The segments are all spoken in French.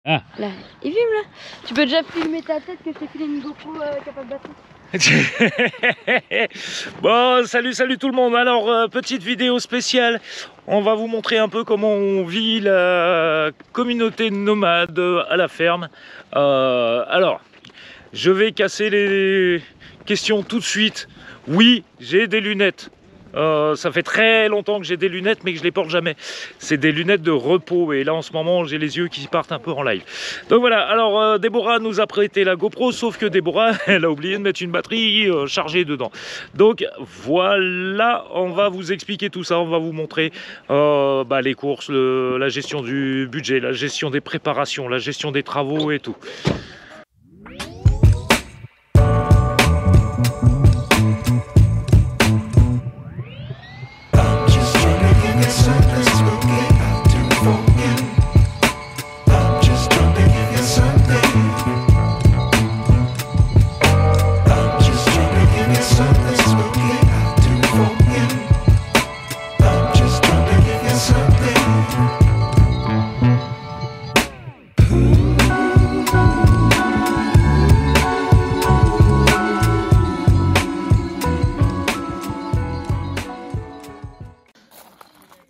Ah. Là, il filme là. Tu peux déjà filmer ta tête que je t'ai filé une GoPro capable de battre. Bon, salut tout le monde. Alors, petite vidéo spéciale. On va vous montrer un peu comment on vit la communauté nomade à la ferme. Alors, je vais casser les questions tout de suite. Oui, j'ai des lunettes. Ça fait très longtemps que j'ai des lunettes mais que je les porte jamais. C'est des lunettes de repos et là en ce moment j'ai les yeux qui partent un peu en live. Donc voilà, alors Déborah nous a prêté la GoPro, sauf que Déborah elle a oublié de mettre une batterie chargée dedans. Donc voilà, on va vous expliquer tout ça, on va vous montrer les courses, la gestion du budget, la gestion des préparations, la gestion des travaux et tout.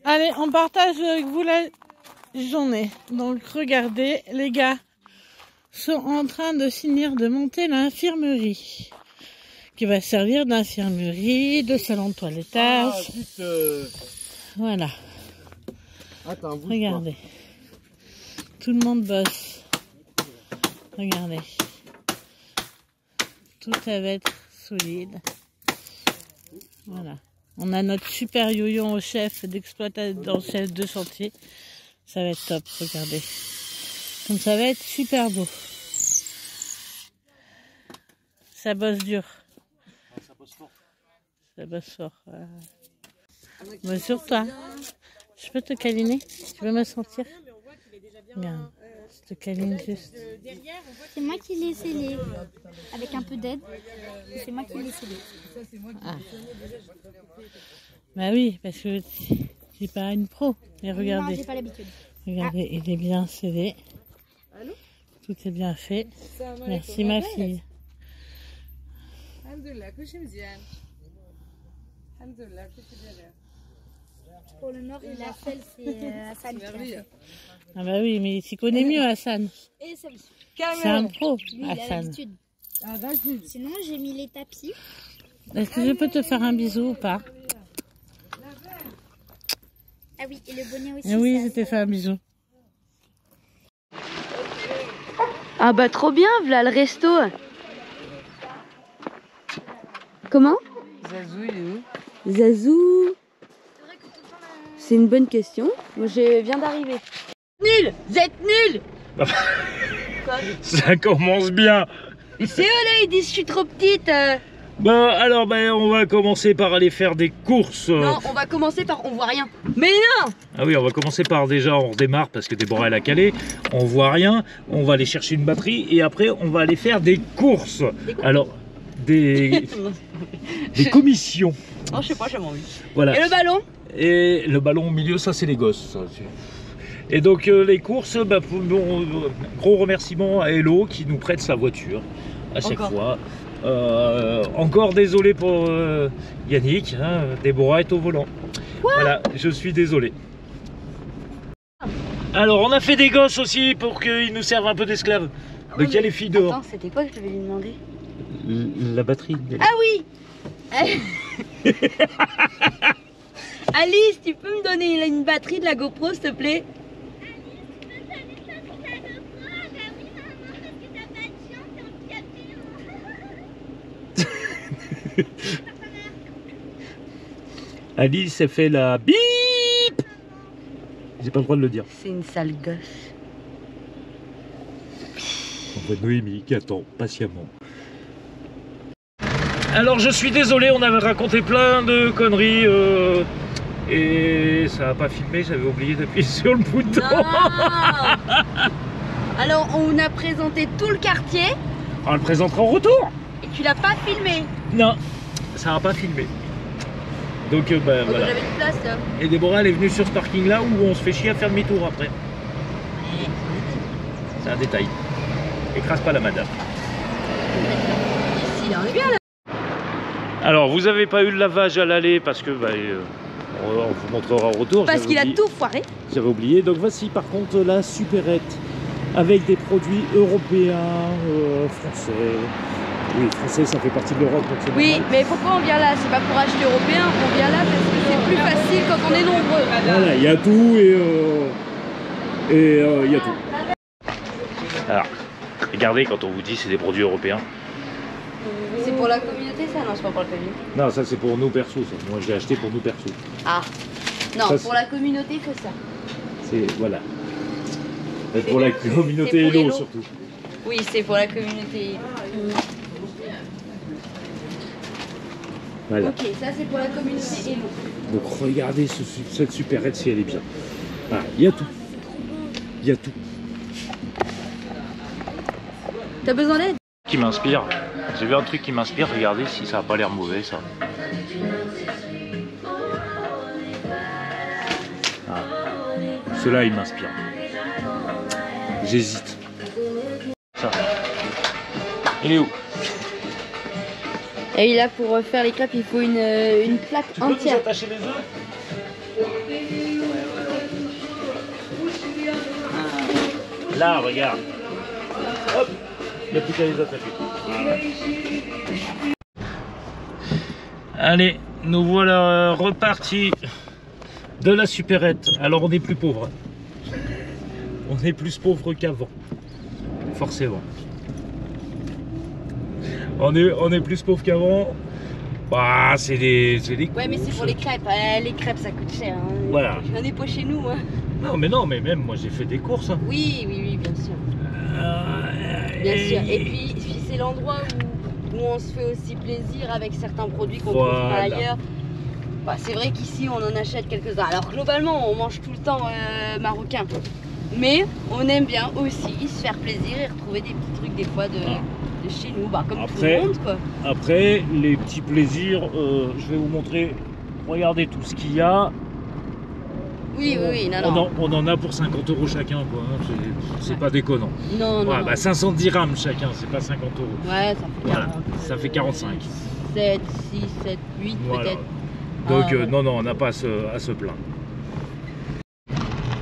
Allez, on partage avec vous la journée. Donc regardez, les gars sont en train de finir de monter l'infirmerie, qui va servir d'infirmerie, de salon de toilettage. Voilà. Attends, regardez. Tout le monde bosse. Regardez. Tout ça va être solide. Voilà. On a notre super yo-yo au chef d'exploitation, chef de chantier. Ça va être top, regardez. Donc ça va être super beau. Ça bosse dur. Ça bosse fort. Ça bosse fort. Bon, sur toi. Je peux te câliner? Tu veux me sentir? Regarde. Je te câline juste. C'est moi qui l'ai scellé. Avec un peu d'aide. C'est moi qui l'ai scellé. Ah. Bah oui, parce que tu n'es pas une pro. Mais regardez. Non, j'ai pas l'habitude. Regardez, il est bien scellé. Tout est bien fait. Merci ma fille. Pour le nord et la selle, c'est Hassan qui l'a fait. Ah bah oui, mais tu connais mieux Hassan. Et ça, C'est un pro, lui, il a Hassan. l'habitude. Sinon, j'ai mis les tapis. Est-ce que je peux te faire un bisou ou pas? Ah oui, et le bonnet aussi. Eh oui, ça, je t'ai fait un bisou. Ah bah trop bien, voilà le resto. Comment? Zazou, il est où? Zazou. C'est une bonne question. Moi je viens d'arriver. Nul! Vous êtes nuls! Ça commence bien. C'est eux là, ils disent je suis trop petite. On va commencer par aller faire des courses. Non, on va commencer par on voit rien. Mais non! Ah oui, on va commencer par déjà, on redémarre parce que Déborah elle a calé. On voit rien. On va aller chercher une batterie et après on va aller faire des courses. Alors, des commissions. Oh, je sais pas, j'ai envie. Voilà. Et le ballon? Et le ballon au milieu, ça c'est les gosses. Ça. Et donc les courses, gros remerciement à Hello qui nous prête sa voiture à chaque fois. Encore désolé pour Yannick, hein, Déborah est au volant. Quoi? Voilà, je suis désolé. Alors on a fait des gosses aussi pour qu'ils nous servent un peu d'esclaves. Donc il y a les filles dehors. Attends, c'était quoi que je devais lui demander? La batterie. Ah oui! Alice, tu peux me donner une batterie de la GoPro s'il te plaît? Alice, elle fait la bip. J'ai pas le droit de le dire. C'est une sale gosse. On voit Noémie qui attend patiemment. Alors je suis désolé, on avait raconté plein de conneries et ça n'a pas filmé, j'avais oublié d'appuyer sur le bouton. Non. Alors on a présenté tout le quartier. On le présentera en retour. Et tu l'as pas filmé. Non, ça n'a pas filmé. Donc voilà. J'avais une place là. Et Déborah elle est venue sur ce parking là où on se fait chier à faire demi-tour après. C'est un détail. Écrase pas la madame. Ici, on est bien là. Alors, vous avez pas eu le lavage à l'aller parce que on vous montrera au retour. Parce qu'il a tout foiré. J'avais oublié. Donc voici par contre la supérette avec des produits européens, français. Oui, français, ça fait partie de l'Europe. Oui, mais pourquoi on vient là? C'est pas pour acheter européen, on vient là parce que c'est plus facile quand on est nombreux. Voilà, il y a tout et il y a tout. Alors, regardez quand on vous dit c'est des produits européens. C'est pour la communauté ça? Non, c'est pas pour la communauté. Non, ça c'est pour nous perso, ça. Moi j'ai acheté pour nous perso. Ah, non, ça, pour la communauté que ça. C'est, voilà. C'est pour la communauté pour Hello Hello. surtout. Oui, c'est pour la communauté. Voilà. Ok, ça c'est pour la communauté Hello. Donc regardez cette supérette si elle est bien. Voilà, il y a tout. Il y a tout. T'as besoin d'aide? Qui m'inspire. J'ai vu un truc qui m'inspire, regardez si ça n'a pas l'air mauvais ça. Ah. Cela il m'inspire. J'hésite. Ça. Il est où? Et là pour faire les crêpes il faut une plaque Tu peux nous entière. attacher les œufs? Là, regarde. Hop, il n'y a plus qu'à les attacher. Voilà. Allez, nous voilà repartis de la supérette. Alors on est plus pauvre. On est plus pauvre qu'avant. Forcément. On est plus pauvre qu'avant. Bah, c'est des Ouais, mais c'est pour les crêpes. Les crêpes ça coûte cher. Hein. Voilà. On est pas chez nous. Hein. Non, mais même moi j'ai fait des courses. Hein. Oui, bien sûr. Bien sûr. Et puis c'est l'endroit où on se fait aussi plaisir avec certains produits qu'on trouve pas ailleurs. Bah, c'est vrai qu'ici on en achète quelques-uns. Alors globalement on mange tout le temps marocain. Mais on aime bien aussi se faire plaisir et retrouver des petits trucs des fois de chez nous, bah, comme après, tout le monde quoi. Après les petits plaisirs, je vais vous montrer. Regardez tout ce qu'il y a. Oui, non. On en a pour 50 € chacun, quoi. Hein. C'est pas déconnant. Non. Bah 500 dirhams chacun, c'est pas 50 €. Ouais, ça fait 40. Ça fait 45. 7, 6, 7, 8 Voilà. peut-être. Donc non, on n'a pas à se plaindre.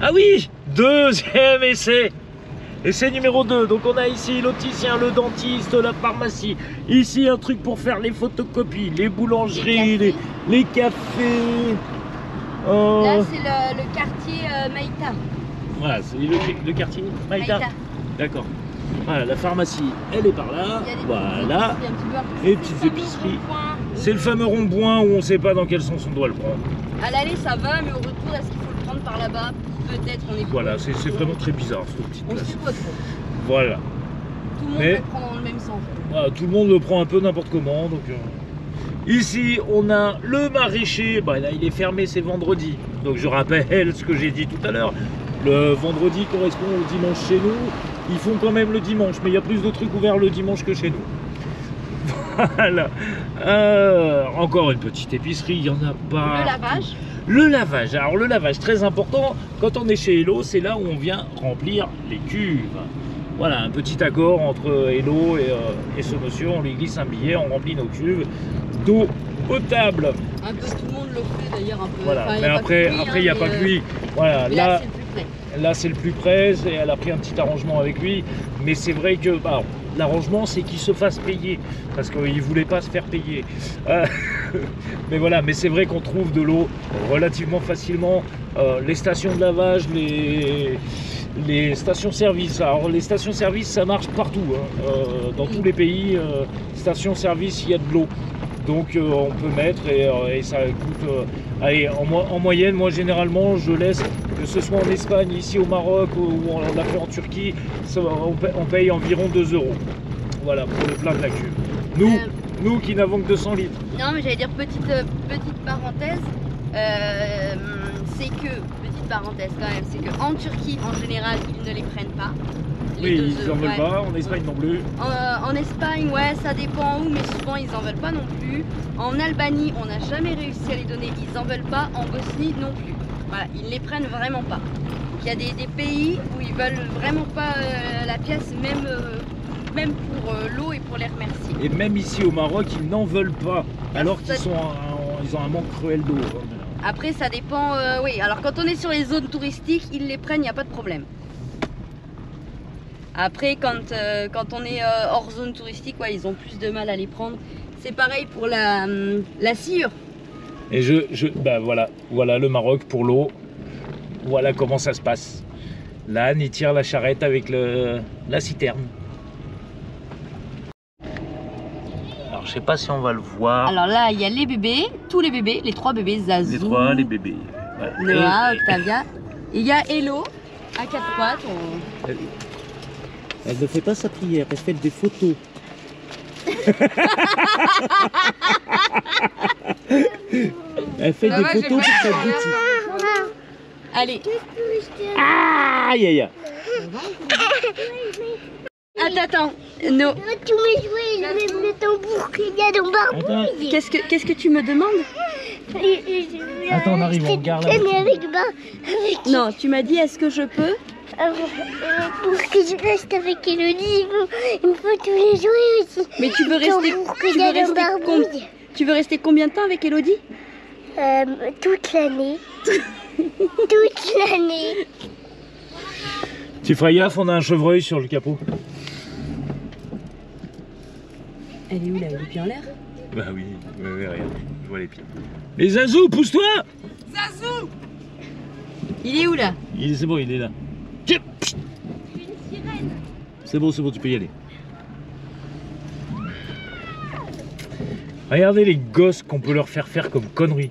Ah oui, deuxième essai. Essai numéro 2. Donc on a ici l'opticien, le dentiste, la pharmacie. Ici un truc pour faire les photocopies, les boulangeries, les cafés. Là c'est le quartier Maïta. Voilà, c'est le quartier Maïta. D'accord. Voilà, la pharmacie, elle est par là. Voilà. Et petites épiceries. C'est le fameux rond-point où on ne sait pas dans quel sens on doit le prendre. À l'aller ça va, mais au retour est-ce qu'il faut le prendre par là-bas? Peut-être on est. Voilà, c'est vraiment très bizarre cette petite On place. sait pas trop. Voilà. Tout le monde le prend dans le même sens. Voilà, tout le monde le prend un peu n'importe comment. Donc, ici, on a le maraîcher. Bah, là, il est fermé, c'est vendredi. Donc, je rappelle ce que j'ai dit tout à l'heure. Le vendredi correspond au dimanche chez nous. Ils font quand même le dimanche, mais il y a plus de trucs ouverts le dimanche que chez nous. Voilà. Encore une petite épicerie, il n'y en a pas. Le lavage. Le lavage. Alors, le lavage, très important. Quand on est chez Hello, c'est là où on vient remplir les cuves. Voilà, un petit accord entre Hello et ce monsieur. On lui glisse un billet, on remplit nos cuves d'eau potable. Un peu tout le monde le fait d'ailleurs un peu. Voilà, enfin, mais après il n'y a pas que lui. Voilà, là c'est le plus près, elle a pris un petit arrangement avec lui. Mais c'est vrai que l'arrangement c'est qu'il se fasse payer. Parce qu'il ne voulait pas se faire payer. Mais voilà, mais c'est vrai qu'on trouve de l'eau relativement facilement. Les stations de lavage, les stations-service. Alors les stations-service ça marche partout. Hein. Dans tous les pays, station-service il y a de l'eau. Donc on peut mettre et ça coûte, allez, en moyenne, moi généralement je laisse, que ce soit en Espagne, ici au Maroc ou on l'a fait en Turquie, on paye environ 2 €. Voilà, pour le plein de la cuve. Nous qui n'avons que 200 litres. Non mais j'allais dire petite parenthèse, c'est que en Turquie en général ils ne les prennent pas. Oui, ils n'en veulent pas, en Espagne non plus. En Espagne, ouais, ça dépend où, mais souvent ils n'en veulent pas non plus. En Albanie, on n'a jamais réussi à les donner, ils n'en veulent pas. En Bosnie non plus. Voilà, ils ne les prennent vraiment pas. il y a des pays où ils veulent vraiment pas la pièce, même pour l'eau et pour les remercier. Et même ici au Maroc, ils n'en veulent pas, alors qu'ils ils ont un manque cruel d'eau. Après, ça dépend. Oui, alors quand on est sur les zones touristiques, ils les prennent, il n'y a pas de problème. Après, quand on est hors zone touristique, ouais, ils ont plus de mal à les prendre. C'est pareil pour la sciure. Et bah voilà le Maroc pour l'eau. Voilà comment ça se passe. L'âne, il tire la charrette avec la citerne. Alors, je sais pas si on va le voir. Alors là, il y a les bébés, tous les bébés, les 3 bébés, Zazou, Les bébés. Ouais. Noah, Octavia. Et il y a Hello, à 4 pattes. Elle ne fait pas sa prière, elle fait des photos. Elle fait des photos pour sa boutique. Allez. Aïe aïe aïe. Attends. No. Tous mes jouets, le tambour qu'il y a dans Barbouille. Qu'est-ce que tu me demandes? Attends, on arrive, on regarde là. Non, tu m'as dit est-ce que je peux? Pour que je reste avec Elodie, il me faut tous les jouets aussi. Mais tu veux rester, tu veux rester combien de temps avec Elodie? Toute l'année. Toute l'année. Tu feras gaffe, on a un chevreuil sur le capot. Elle est où là? Elle est bien en l'air? Bah oui, regarde, je vois les pieds. Mais Zazou, pousse-toi! Zazou! Il est où là? C'est bon, il est là. C'est bon, tu peux y aller. Regardez les gosses qu'on peut leur faire comme conneries.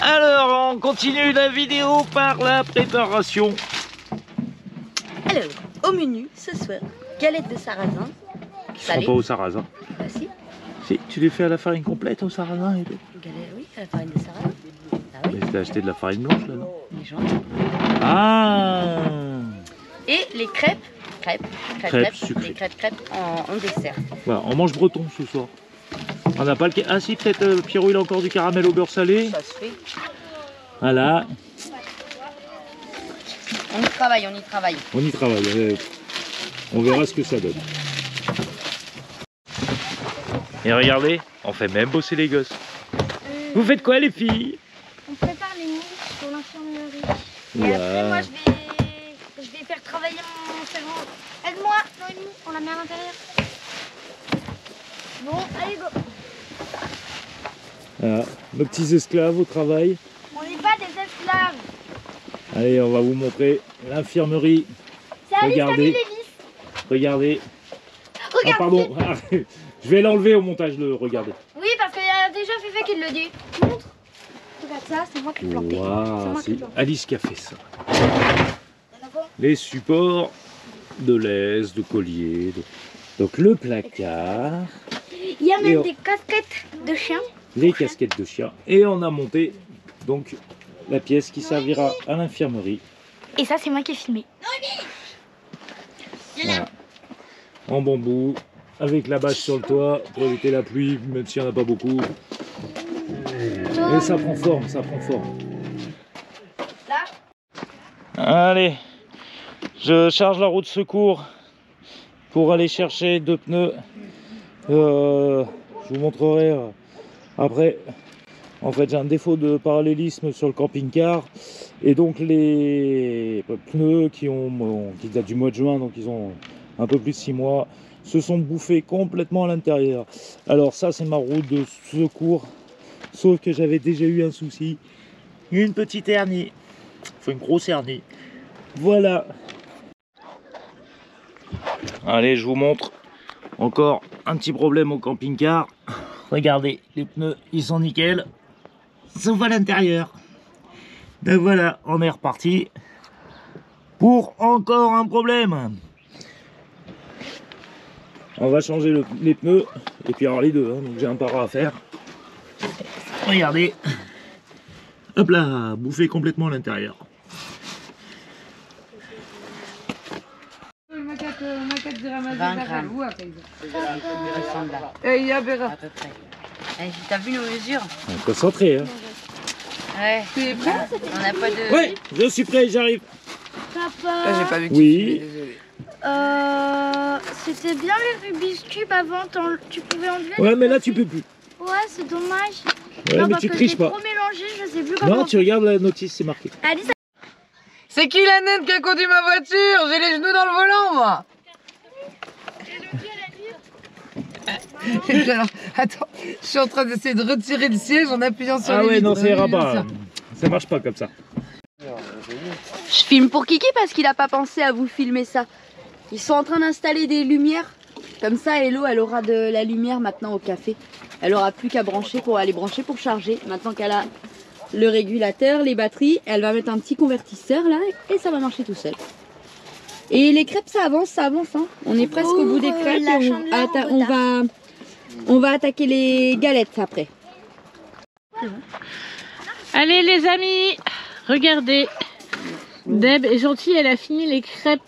Alors, on continue la vidéo par la préparation. Alors, au menu ce soir, galette de sarrasin. Salée. Pas au sarrasin. Bah si. Si, tu les fais à la farine complète au sarrasin et tout. Galette, oui, à la farine de sarrasin. Ah oui. Mais t'as acheté de la farine blanche là, non? Les gens. Ah. Et les crêpes Sucrées. les crêpes en dessert. Voilà, on mange breton ce soir. On n'a pas le... Ah si, peut-être Pierrot il a encore du caramel au beurre salé. Ça se fait. Voilà. On y travaille. On y travaille. On verra ce que ça donne. Et regardez, on fait même bosser les gosses. Vous faites quoi les filles? On prépare les mouches pour l'infirmerie. Ouais. Et après, moi, je vais faire travailler mon cerveau. Aide-moi, Noémie, on la met à l'intérieur. Bon, allez, go. Voilà, nos petits esclaves au travail. On n'est pas des esclaves. Allez, on va vous montrer l'infirmerie. C'est Alice qui a mis Regardez. les vis. Regardez. Regarde. Ah pardon, je vais l'enlever au montage, le regardez. Oui, parce qu'il y a déjà Féfé qui le dit. Montre. Regarde ça, c'est moi qui l'ai planté. Waouh, c'est planté. Alice qui a fait ça. Les supports de laisse, de collier, donc le placard, Il y a Et même on- des casquettes de chiens. les casquettes de chien, et on a monté donc la pièce qui servira à l'infirmerie. Et ça, c'est moi qui ai filmé. Voilà. En bambou, avec la bâche sur le toit pour éviter la pluie, même s'il n'y en a pas beaucoup. Et ça prend forme, ça prend forme. Allez, je charge la roue de secours pour aller chercher 2 pneus. Je vous montrerai après. En fait, j'ai un défaut de parallélisme sur le camping-car. Et donc les pneus qui datent du mois de juin, donc ils ont un peu plus de 6 mois, se sont bouffés complètement à l'intérieur. Alors ça, c'est ma roue de secours. Sauf que j'avais déjà eu un souci. Une petite hernie. Enfin, une grosse hernie. Voilà. Allez, je vous montre encore un petit problème au camping-car. Regardez, les pneus, ils sont nickel. Sauf à l'intérieur. Donc voilà, on est reparti pour encore un problème. On va changer les pneus et puis alors les deux, hein, donc j'ai un para à faire. Regardez, hop là, bouffé complètement à l'intérieur. À peu près. T'as vu nos mesures? Concentré, hein. Ouais. Tu es prêt? On n'a pas de... Ouais, je suis prêt, j'arrive. Papa, J'ai pas vu que Oui. tu filmais, désolé. c'était bien les Rubik's Cube avant, tu pouvais enlever. Ouais, mais là tu peux plus. Ouais, c'est dommage. Ouais, Non, mais parce tu que triches j'ai pas. trop mélangé, je sais plus comment. Non, tu regardes la notice, c'est marqué. Alice, C'est qui la naine qui a conduit ma voiture? J'ai les genoux dans le volant, moi. Alors, attends, je suis en train d'essayer de retirer le siège en appuyant sur Ah les ouais, vitres. non, ça ira Oui, pas. ça. Ça marche pas comme ça. Je filme pour Kiki parce qu'il a pas pensé à vous filmer ça. Ils sont en train d'installer des lumières. Comme ça, Hello, elle aura de la lumière maintenant au café. Elle aura plus qu'à brancher pour aller brancher pour charger. Maintenant qu'elle a le régulateur, les batteries, elle va mettre un petit convertisseur là et ça va marcher tout seul. Et les crêpes, ça avance, hein. On est presque au bout des crêpes la et chandeleur en on va attaquer les galettes après. Allez les amis, regardez. Deb est gentille, elle a fini les crêpes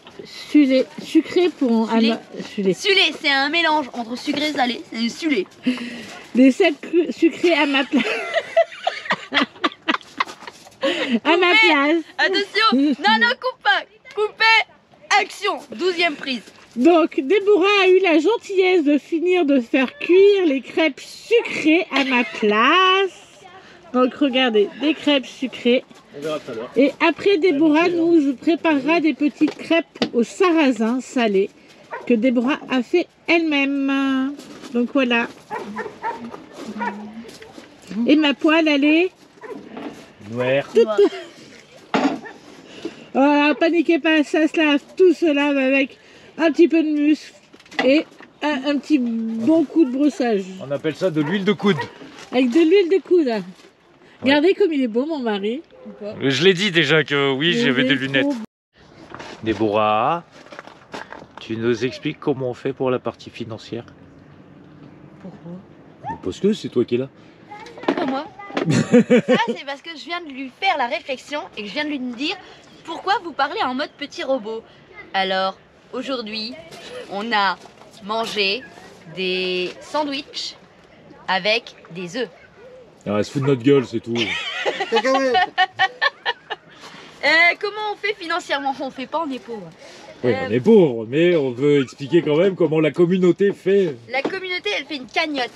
sucrées pour Sulé, c'est un mélange entre sucré et salé, c'est du sulé. Des sucrées à ma place. À ma place. Attention, non, coupe pas, coupez, action, 12e prise. Donc Déborah a eu la gentillesse de finir de faire cuire les crêpes sucrées à ma place. Donc regardez, des crêpes sucrées. On verra tout à l'heure. Et après Déborah nous préparera des petites crêpes au sarrasin salé que Déborah a fait elle-même. Donc voilà. Et ma poêle, elle est... Noir. Oh, paniquez pas, ça se lave, tout se lave avec un petit peu de muscle et un petit bon coup de brossage. On appelle ça de l'huile de coude. Avec de l'huile de coude. Regardez comme il est beau mon mari. Je l'ai dit déjà que oui, Il j'avais est des lunettes. trop Déborah, tu nous expliques comment on fait pour la partie financière? Pourquoi? Parce que c'est toi qui es là. Pour moi. Ça, c'est parce que je viens de lui faire la réflexion et que je viens de lui dire pourquoi vous parlez en mode petit robot. Alors, aujourd'hui, on a mangé des sandwichs avec des œufs. Ah, elle se fout de notre gueule, c'est tout. Comment on fait financièrement? On fait pas, on est pauvre. Oui, on est pauvre, mais on veut expliquer quand même comment la communauté fait. La communauté, elle fait une cagnotte.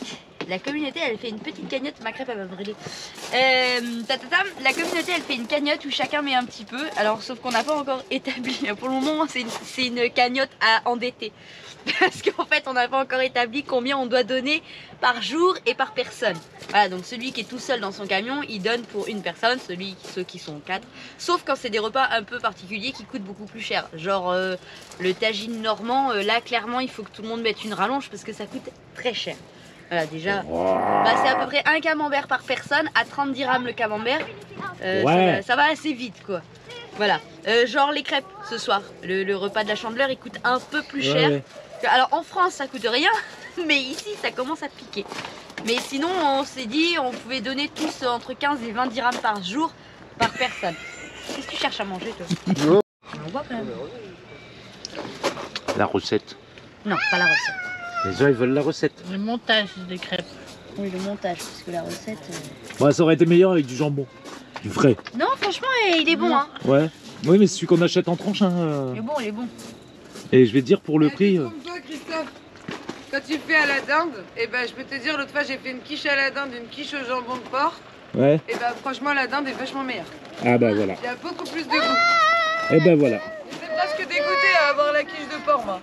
La communauté, elle fait une petite cagnotte. Ma crêpe, elle va brûler. La communauté, elle fait une cagnotte où chacun met un petit peu. Alors, sauf qu'on n'a pas encore établi. Pour le moment, c'est une cagnotte à endetter. Parce qu'en fait, on n'a pas encore établi combien on doit donner par jour et par personne. Voilà, donc celui qui est tout seul dans son camion, il donne pour une personne, ceux qui sont 4. Sauf quand c'est des repas un peu particuliers qui coûtent beaucoup plus cher. Genre le tagine normand, là clairement il faut que tout le monde mette une rallonge parce que ça coûte très cher. Voilà, déjà, c'est à peu près un camembert par personne, à 30 dirhams le camembert. Ça va assez vite quoi. Voilà, genre les crêpes ce soir, le repas de la Chandeleur il coûte un peu plus cher. Ouais. Alors en France ça coûte rien, mais ici ça commence à piquer. Mais sinon on s'est dit on pouvait donner tous entre 15 et 20 dirhams par jour par personne. Qu'est-ce que tu cherches à manger toi? On voit quand même. La recette. Non, pas la recette. Les gens ils veulent la recette. Le montage des crêpes. Oui, le montage, parce que la recette... Bah, ça aurait été meilleur avec du jambon. Du vrai. Non, franchement, il est bon, hein. Ouais. Oui, mais c'est celui qu'on achète en tranche. Hein. Il est bon, il est bon. Et je vais te dire pour le prix. Comme toi, Christophe, quand tu fais à la dinde, et ben je peux te dire, l'autre fois j'ai fait une quiche à la dinde, une quiche au jambon de porc. Ouais. Et ben franchement, la dinde est vachement meilleure. Ah bah voilà. Il y a beaucoup plus de goût. Et ben voilà. J'étais presque dégoûtée à avoir la quiche de porc, moi.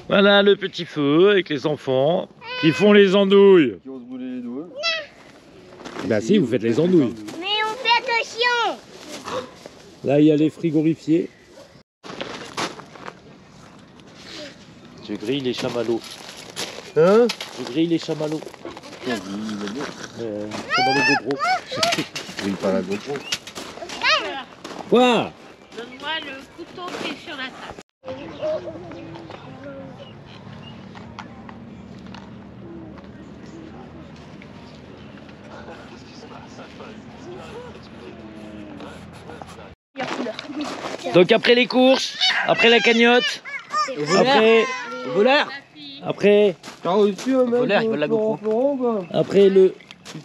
Voilà le petit feu avec les enfants qui font les andouilles. Qui osent brûler les doigts. Bah si, vous faites les andouilles. mais on fait attention. Là, il y a les frigorifiés. Je grille les chamallows. Hein? Je grille les chamallows. Chamallows GoPro. Oui, pas la GoPro. Donne-moi Quoi? le couteau qui est sur la table. Donc après les courses, après la cagnotte, après T'as reçu un mec il vole la GoPro. Après le...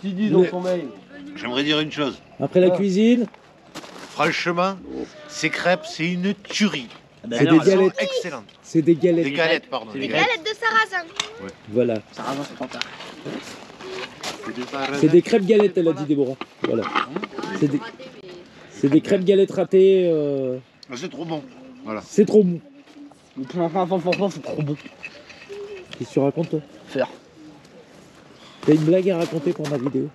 Tu dis dans son mail. J'aimerais dire une chose. Après la cuisine. Franchement, ces crêpes, c'est une tuerie. C'est des galettes. Excellentes. C'est des galettes. Des galettes, pardon. Des galettes de sarrasin. Voilà. Sarrasin, c'est pas tard. C'est des crêpes galettes, elle a dit Déborah. Voilà. C'est des crêpes galettes ratées. C'est trop bon. Voilà. C'est trop bon. C'est trop bon. Qu'est-ce que tu racontes toi? Faire. T'as une blague à raconter pour ma vidéo?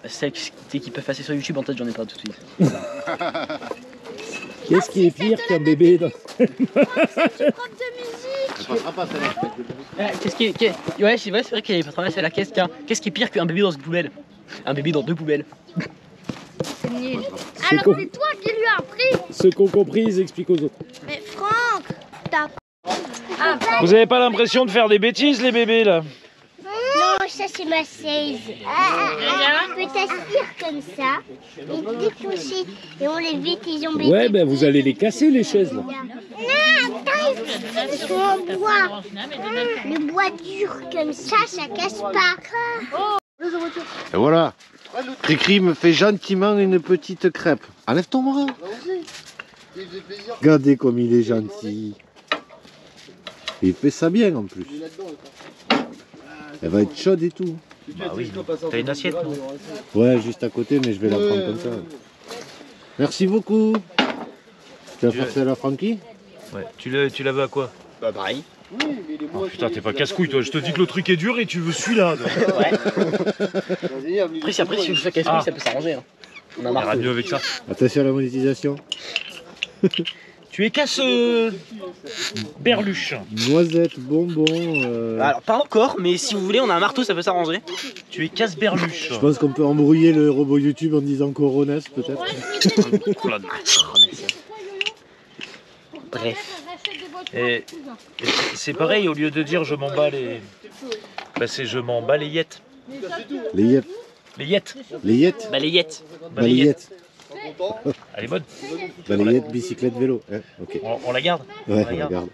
Celle qui peuvent passer sur YouTube, en tête, j'en ai pas tout de suite. Qu'est-ce qui est pire qu'un bébé dans... Qu'est-ce qui est... Ouais, c'est vrai qu'il y a pas la caisse. Qu'est-ce qui est pire qu'un bébé dans une poubelle? Un bébé dans deux poubelles. C'est nul. C'est Alors c'est toi qui lui as appris. Ceux qui ont compris, ils expliquent aux autres. Mais Franck, t'as... Vous avez pas l'impression de faire des bêtises les bébés là? Non, ça c'est ma chaise. On peut t'asseoir comme ça, et déposer, et on les vite, ils ont bébé. Ouais, ben vous allez les casser les chaises là. Non, attends, ils sont en bois. Le bois dur comme ça casse pas. Et voilà. Cricri me fait gentiment une petite crêpe. Enlève ton bras. Regardez comme il est gentil. Il fait ça bien en plus. Elle va être chaude et tout. Bah oui, t'as une assiette non? Ouais, juste à côté, mais je vais la prendre comme ça. Merci beaucoup. Tu vas faire celle à Francky? Ouais, tu la veux à quoi? Bah pareil. Oh, putain, t'es pas casse-couille toi, je te dis que le truc est dur et tu veux celui-là. Ouais. Après, si je fais casse-couille, ça peut s'arranger. Hein. On a marre. mieux avec ça. Attention à la monétisation. Tu es casse berluche. Noisette, bonbon. Alors, pas encore, mais si vous voulez, on a un marteau, ça peut s'arranger. Tu es casse berluche. Je pense qu'on peut embrouiller le robot YouTube en disant Coronas peut-être. Bref. Et c'est pareil, au lieu de dire je m'en bats les... Bah c'est je m'en bats les yettes. Les yettes. Les yettes. Les yettes. Balayette. Balayette. Elle est bonne. Balayette, bicyclette, vélo. Hein, ok. On la garde? Ouais, on la garde.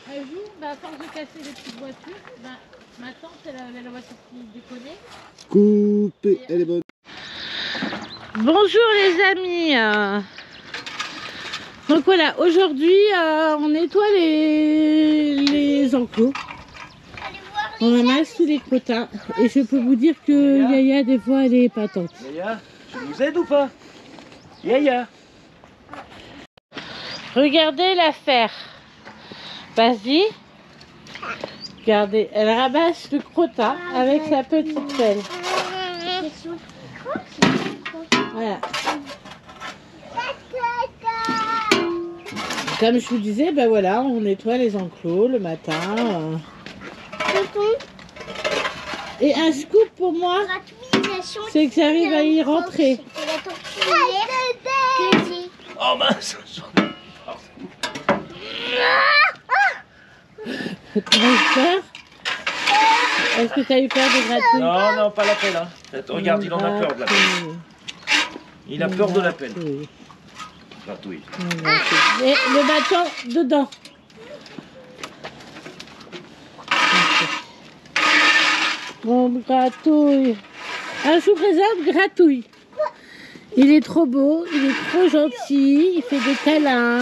Un jour, à force de casser les petites voitures, ma tante, elle avait la voiture qui déconnait. Coupé, elle est bonne. Bonjour les amis. Donc voilà, aujourd'hui on nettoie les enclos. On ramasse tous les crottins. Et je peux vous dire que Yaya des fois elle est épatante. Yaya, tu nous aides ou pas? Yaya. Regardez l'affaire. Vas-y. Regardez, elle ramasse le crottin avec sa petite pelle. Voilà. Comme je vous disais, ben voilà, on nettoie les enclos le matin. Et un scoop pour moi, c'est que j'arrive à y rentrer. Oh mince. Tu as eu peur? Est-ce que tu as eu peur des gratouilles? Non, non, pas la pelle. Hein. Regarde, il en a peur de la pelle. Il a peur de la pelle. Gratouille. Et le bâton dedans. On gratouille. Un sous préserve gratouille. Il est trop beau, il est trop gentil, il fait des câlins.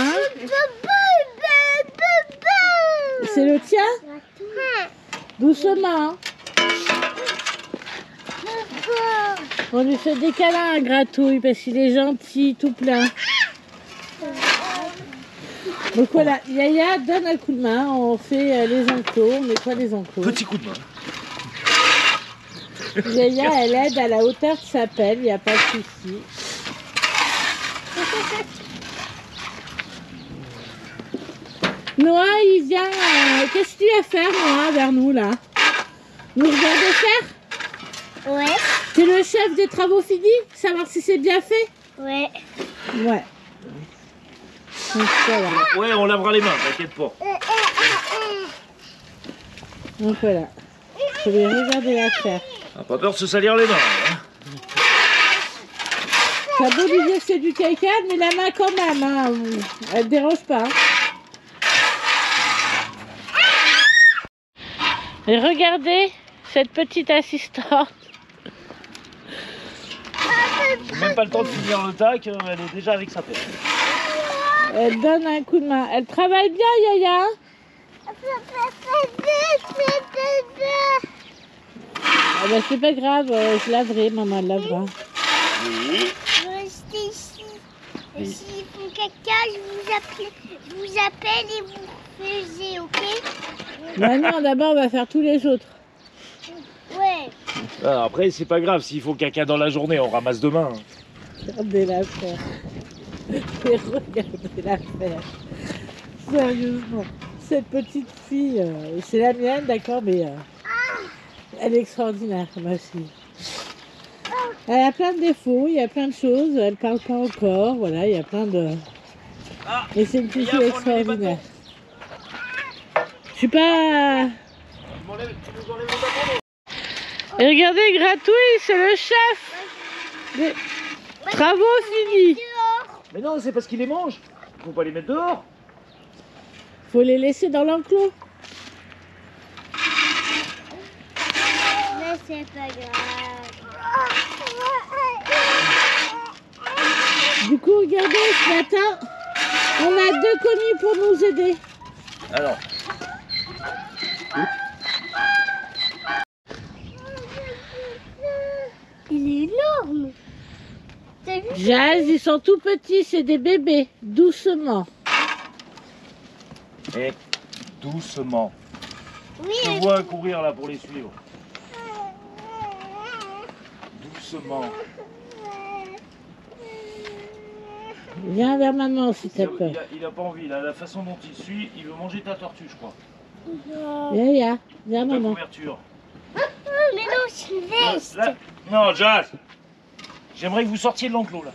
C'est le tien? Doucement. On lui fait des câlins à Gratouille parce qu'il est gentil, tout plein. Donc voilà, Yaya donne un coup de main, on fait les enclos, on nettoie les enclos. Petit coup de main. Yaya, elle aide à la hauteur de sa pelle, il n'y a pas de souci. Noah, il vient. Qu'est-ce que tu vas faire, Noah, vers nous, là? Nous regarder faire? Ouais. T'es le chef des travaux finis? Savoir si c'est bien fait? Ouais. Ouais. Donc, voilà. Ouais, on lavera les mains, t'inquiète pas. Donc voilà. Je vais regarder l'affaire. Pas peur de se salir les mains. Hein. T'as beau lui dire que c'est du caca, mais la main quand même, hein. Elle te dérange pas. Et regardez cette petite assistante. J'ai même pas le temps de finir le tac, elle est déjà avec sa pelle. Elle donne un coup de main. Elle travaille bien, Yaya. Ah bah c'est pas grave, je laverai, maman elle lavera. Oui. Je vais rester ici. Et s'ils font caca, je vous appelle et vous faisiez, ok? Bah non, d'abord on va faire tous les autres. Ouais. Alors après, c'est pas grave, s'il faut caca dans la journée, on ramasse demain. Regardez l'affaire. Regardez l'affaire. Sérieusement. Cette petite fille, c'est la mienne, d'accord, mais elle est extraordinaire, ma fille. Elle a plein de défauts, il y a plein de choses, elle parle pas encore, voilà, il y a plein de... Et c'est une petite fille extraordinaire. Je suis pas... Et regardez, Gratouille, c'est le chef. Des travaux finis. Mais non, c'est parce qu'il les mange. Faut pas les mettre dehors. Faut les laisser dans l'enclos. Mais c'est pas grave. Du coup, regardez, ce matin, on a 2 commis pour nous aider. Alors. Il est énorme. T'as vu? Jazz, ils sont tout petits, c'est des bébés. Doucement. Et doucement. Oui. Je vois courir là pour les suivre. Doucement. Viens vers maman si t'as peur. Il a pas envie, là, la façon dont il suit, il veut manger ta tortue, je crois. Viens, Ta maman. couverture. Mais non, c'est une veste. Là, non, Jazz. J'aimerais que vous sortiez de l'enclos là.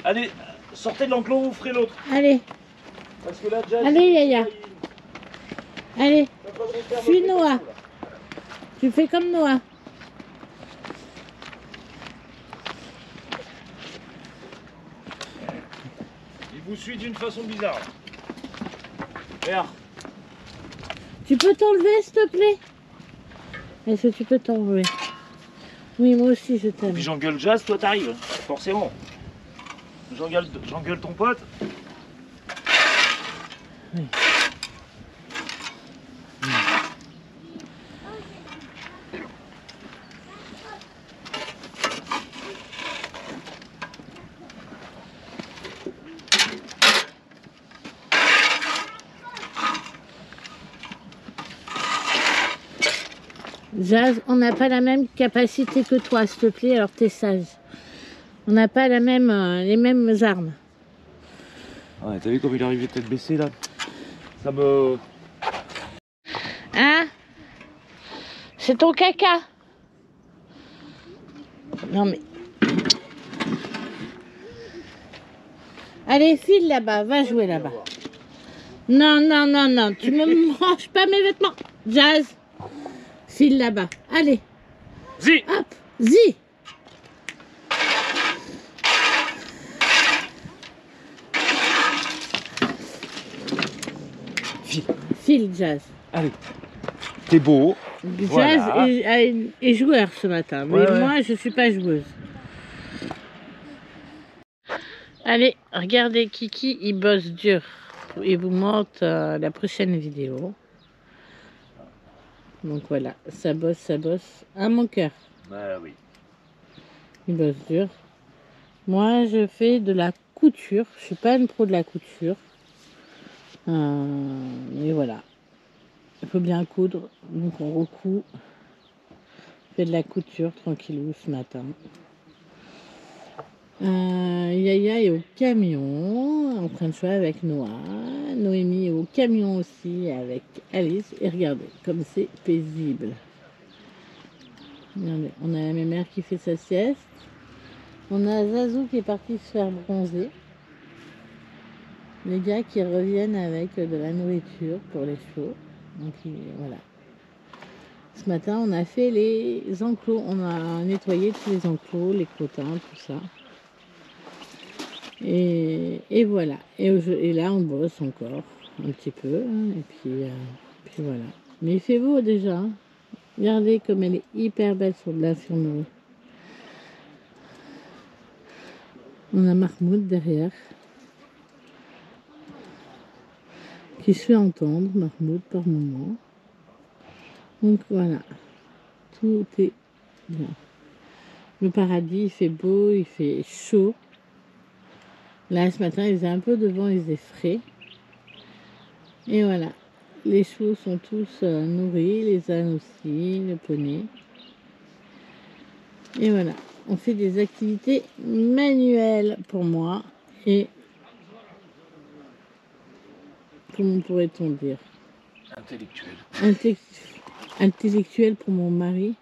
Allez, sortez de l'enclos, vous ferez l'autre. Allez, Parce que là, Jazz. allez, Yaya. Allez, suis Noah. Tu fais comme Noah. Il vous suit d'une façon bizarre. Regarde. Tu peux t'enlever, s'il te plaît? Est-ce que tu peux t'enlever? Oui, moi aussi, je t'aime. Puis j'engueule Jazz, toi t'arrives, forcément. J'engueule ton pote. Oui. Jazz, on n'a pas la même capacité que toi, s'il te plaît, alors t'es sage. On n'a pas les mêmes armes. Ouais, t'as vu comme il est arrivé tête baissée là? Ça me... Hein? C'est ton caca. Non mais... Allez, file là-bas, va jouer là-bas. Non, non, non, non, tu me manges pas mes vêtements. Jazz, file là-bas. Allez. Zi! Hop, zi. File, Jazz. Allez. T'es beau. Jazz Voilà. est joueur ce matin, mais Ouais, ouais. moi je suis pas joueuse. Allez, regardez Kiki, il bosse dur. Il vous montre la prochaine vidéo. Donc voilà, ça bosse à mon cœur. Bah oui. Il bosse dur. Moi, je fais de la couture. Je suis pas une pro de la couture. Mais voilà. Il faut bien coudre. Donc on recoud. Je fais de la couture tranquillou ce matin. Yaya est au camion, en train de jouer avec Noah. Noémie est au camion aussi avec Alice. Et regardez, comme c'est paisible. Regardez, on a la mémère qui fait sa sieste. On a Zazou qui est parti se faire bronzer. Les gars qui reviennent avec de la nourriture pour les chevaux. Donc voilà. Ce matin, on a fait les enclos. On a nettoyé tous les enclos, les clôtins, tout ça. Et voilà. Et là, on bosse encore un petit peu. Et puis voilà. Mais il fait beau déjà. Hein. Regardez comme elle est hyper belle sur de l'infirmerie. On a Mahmoud derrière. Qui se fait entendre, Mahmoud, par moment. Donc voilà. Tout est bien. Le paradis, il fait beau, il fait chaud. Là, ce matin, il faisait un peu de vent, il faisait frais. Et voilà. Les chevaux sont tous nourris, les ânes aussi, le poney. Et voilà. On fait des activités manuelles pour moi. Et comment pourrait-on dire? Intellectuel pour mon mari.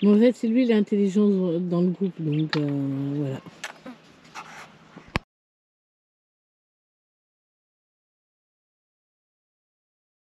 Mais en fait, c'est lui l'intelligence dans le groupe. Donc voilà.